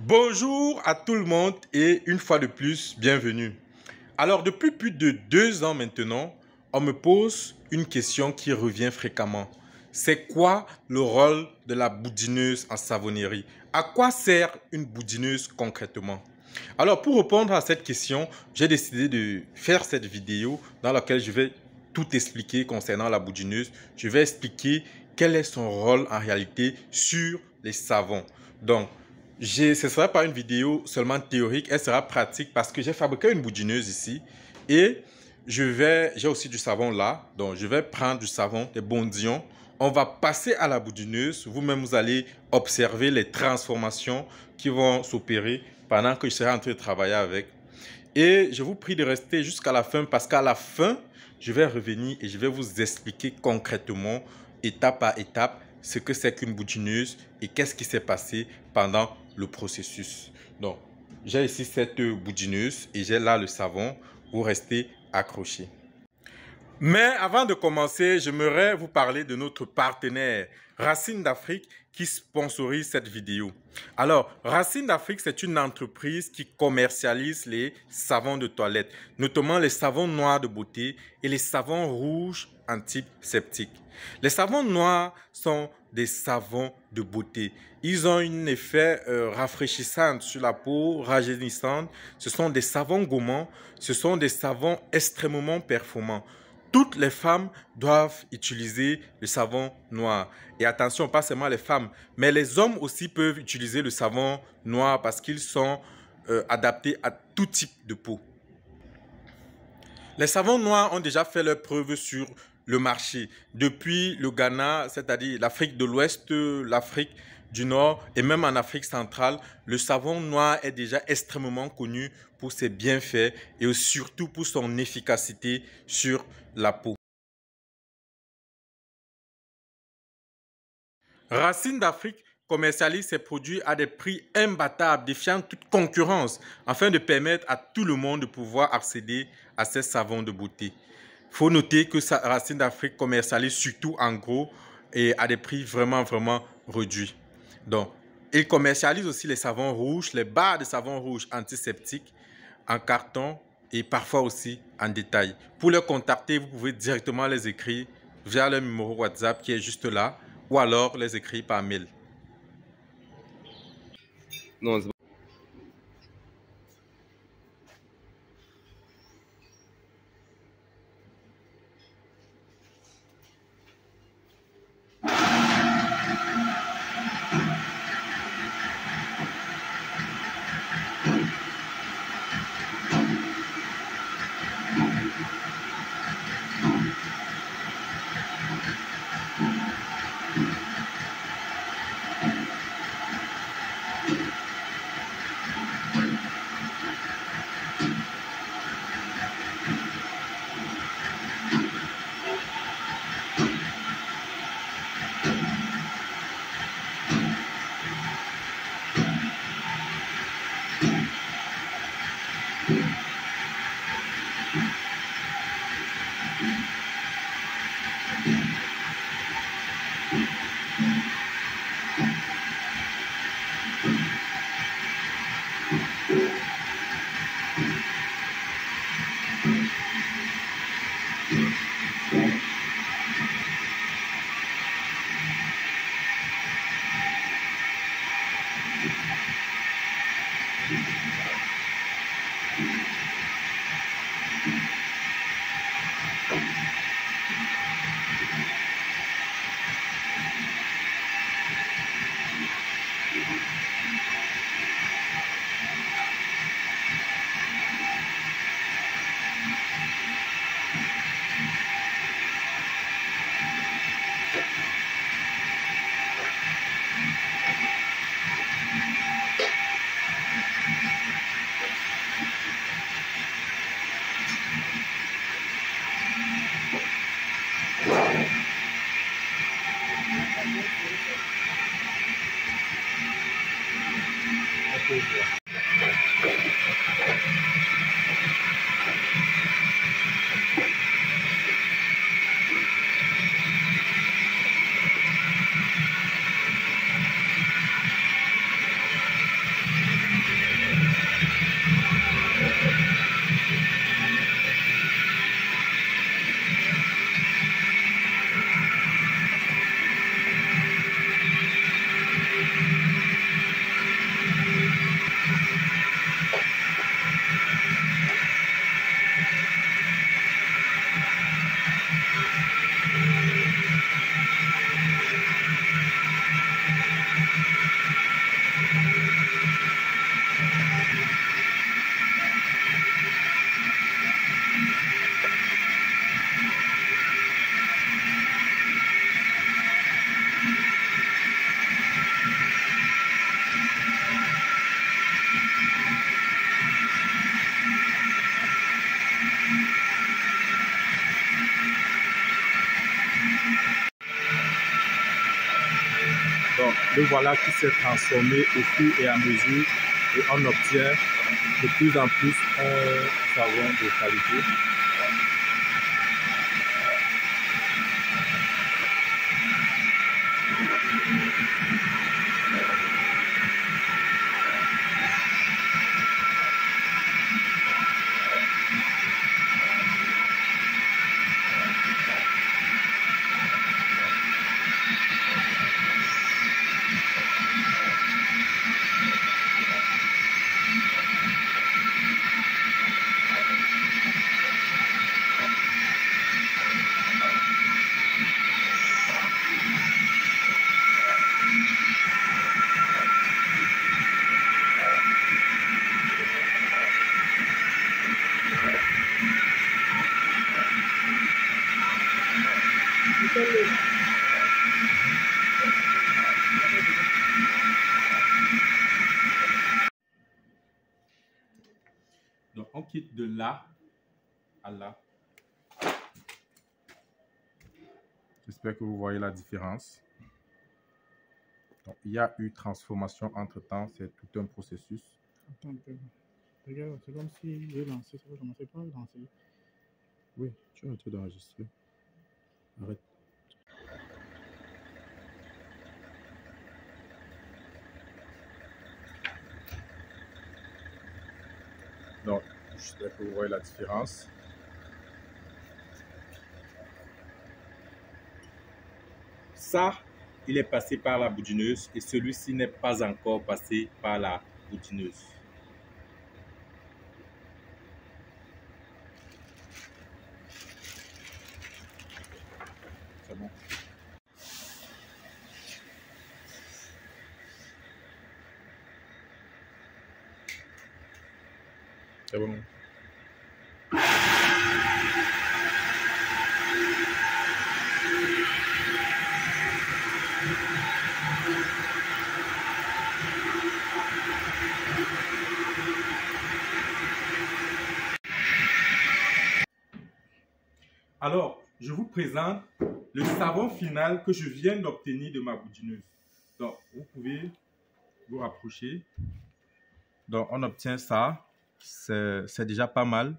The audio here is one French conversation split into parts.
Bonjour à tout le monde et une fois de plus, bienvenue. Alors, depuis plus de 2 ans maintenant, on me pose une question qui revient fréquemment. C'est quoi le rôle de la boudineuse en savonnerie? À quoi sert une boudineuse concrètement? Alors, pour répondre à cette question, j'ai décidé de faire cette vidéo dans laquelle je vais tout expliquer concernant la boudineuse. Je vais expliquer quel est son rôle en réalité sur les savons. Donc, ce ne sera pas une vidéo seulement théorique, elle sera pratique parce que j'ai fabriqué une boudineuse ici et j'ai aussi du savon là. Donc, je vais prendre du savon, des bondillons. On va passer à la boudineuse. Vous-même, vous allez observer les transformations qui vont s'opérer pendant que je serai en train de travailler avec. Et je vous prie de rester jusqu'à la fin parce qu'à la fin, je vais revenir et je vais vous expliquer concrètement, étape par étape, ce que c'est qu'une boudineuse et qu'est-ce qui s'est passé pendant le processus. Donc, j'ai ici cette boudineuse et j'ai là le savon. Vous restez accrochés. Mais avant de commencer, j'aimerais vous parler de notre partenaire Racine d'Afrique qui sponsorise cette vidéo. Alors, Racine d'Afrique, c'est une entreprise qui commercialise les savons de toilette, notamment les savons noirs de beauté et les savons rouges antiseptiques. Les savons noirs sont des savons de beauté. Ils ont un effet rafraîchissant sur la peau, rajeunissant. Ce sont des savons gommants, ce sont des savons extrêmement performants. Toutes les femmes doivent utiliser le savon noir. Et attention, pas seulement les femmes, mais les hommes aussi peuvent utiliser le savon noir parce qu'ils sont adaptés à tout type de peau. Les savons noirs ont déjà fait leur preuve sur le marché. Depuis le Ghana, c'est-à-dire l'Afrique de l'Ouest, l'Afrique du Nord et même en Afrique centrale, le savon noir est déjà extrêmement connu pour ses bienfaits et surtout pour son efficacité sur la peau. Racine d'Afrique commercialise ses produits à des prix imbattables, défiant toute concurrence, afin de permettre à tout le monde de pouvoir accéder à ces savons de beauté. Il faut noter que Racine d'Afrique commercialise surtout en gros et à des prix vraiment réduits. Donc, il commercialise aussi les savons rouges, les barres de savon rouge antiseptiques en carton et parfois aussi en détail. Pour les contacter, vous pouvez directement les écrire via le numéro WhatsApp qui est juste là ou alors les écrire par mail. Non, Le voilà qui s'est transformé au fur et à mesure et on obtient de plus en plus un savon de qualité. Donc, on quitte de là à là. J'espère que vous voyez la différence. Donc, il y a eu transformation entre-temps. C'est tout un processus. Attends un peu. Regarde, c'est comme si j'ai lancé. Ça va commencer par lancer. Oui, tu es en train d'enregistrer. Arrête. Donc, j'espère que vous voyez la différence. Ça, il est passé par la boudineuse et celui-ci n'est pas encore passé par la boudineuse. C'est bon. C'est bon. Alors, je vous présente le savon final que je viens d'obtenir de ma boudineuse. Donc, vous pouvez vous rapprocher. Donc, on obtient ça. C'est déjà pas mal.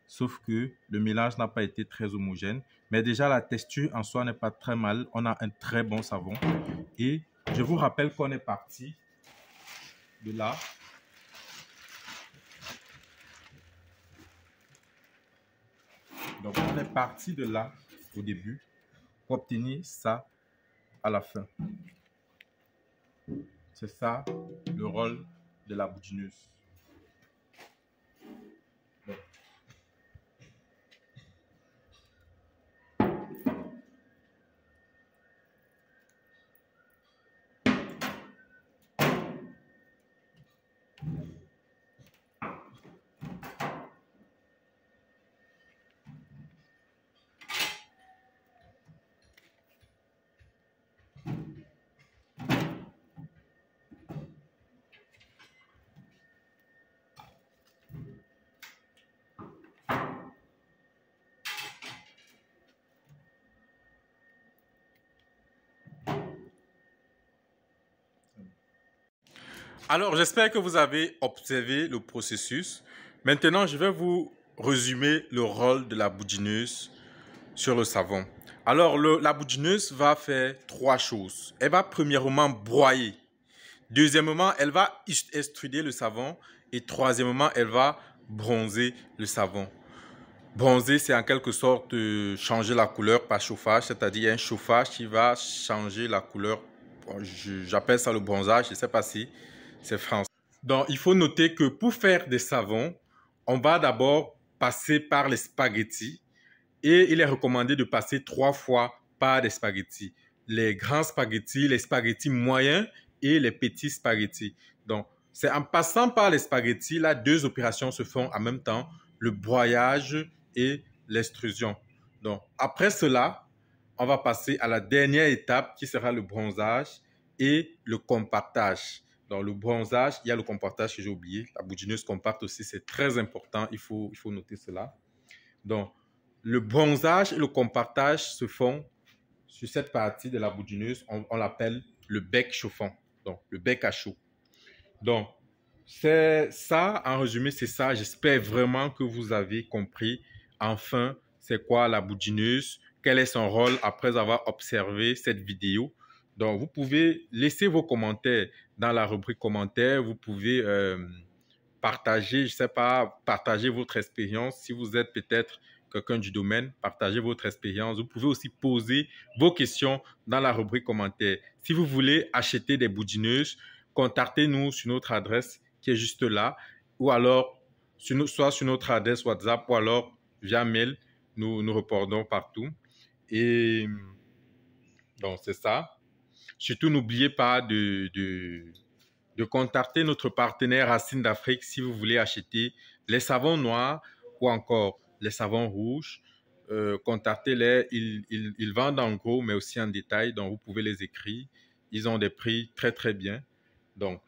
Sauf que le mélange n'a pas été très homogène. Mais déjà, la texture en soi n'est pas très mal. On a un très bon savon. Et je vous rappelle qu'on est parti de là. Donc, on est parti de là au début pour obtenir ça à la fin. C'est ça le rôle de la boudineuse. Bon. Alors, j'espère que vous avez observé le processus. Maintenant, je vais vous résumer le rôle de la boudineuse sur le savon. Alors, la boudineuse va faire trois choses. Elle va premièrement broyer. Deuxièmement, elle va extruder le savon. Et troisièmement, elle va bronzer le savon. Bronzer, c'est en quelque sorte changer la couleur par chauffage, c'est-à-dire un chauffage qui va changer la couleur. J'appelle ça le bronzage, je ne sais pas si c'est français. Donc, il faut noter que pour faire des savons, on va d'abord passer par les spaghettis et il est recommandé de passer 3 fois par les spaghettis. Les grands spaghettis, les spaghettis moyens et les petits spaghettis. Donc, c'est en passant par les spaghettis, là, 2 opérations se font en même temps, le broyage et l'extrusion. Donc, après cela, on va passer à la dernière étape qui sera le bronzage et le compactage. Dans le bronzage, il y a le compactage que j'ai oublié. La boudineuse compacte aussi, c'est très important. Il faut noter cela. Donc, le bronzage et le compactage se font sur cette partie de la boudineuse. On l'appelle le bec chauffant, donc le bec à chaud. Donc, c'est ça, en résumé, c'est ça. J'espère vraiment que vous avez compris enfin c'est quoi la boudineuse, quel est son rôle après avoir observé cette vidéo. Donc, vous pouvez laisser vos commentaires dans la rubrique commentaires. Vous pouvez partager, je sais pas, partager votre expérience. Si vous êtes peut-être quelqu'un du domaine, partagez votre expérience. Vous pouvez aussi poser vos questions dans la rubrique commentaires. Si vous voulez acheter des boudineuses, contactez-nous sur notre adresse qui est juste là, ou alors soit sur notre adresse WhatsApp, ou alors via mail. Nous répondons partout. Et donc, c'est ça. Surtout, n'oubliez pas de contacter notre partenaire Racine d'Afrique si vous voulez acheter les savons noirs ou encore les savons rouges. Contactez-les. Ils vendent en gros, mais aussi en détail. Donc, vous pouvez les écrire. Ils ont des prix très, très bien. Donc,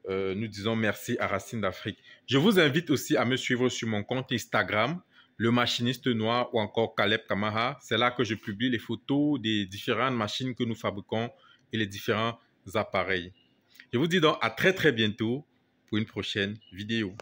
nous disons merci à Racine d'Afrique. Je vous invite aussi à me suivre sur mon compte Instagram, le machiniste noir ou encore Caleb Camara. C'est là que je publie les photos des différentes machines que nous fabriquons et les différents appareils. Je vous dis donc à très très bientôt pour une prochaine vidéo.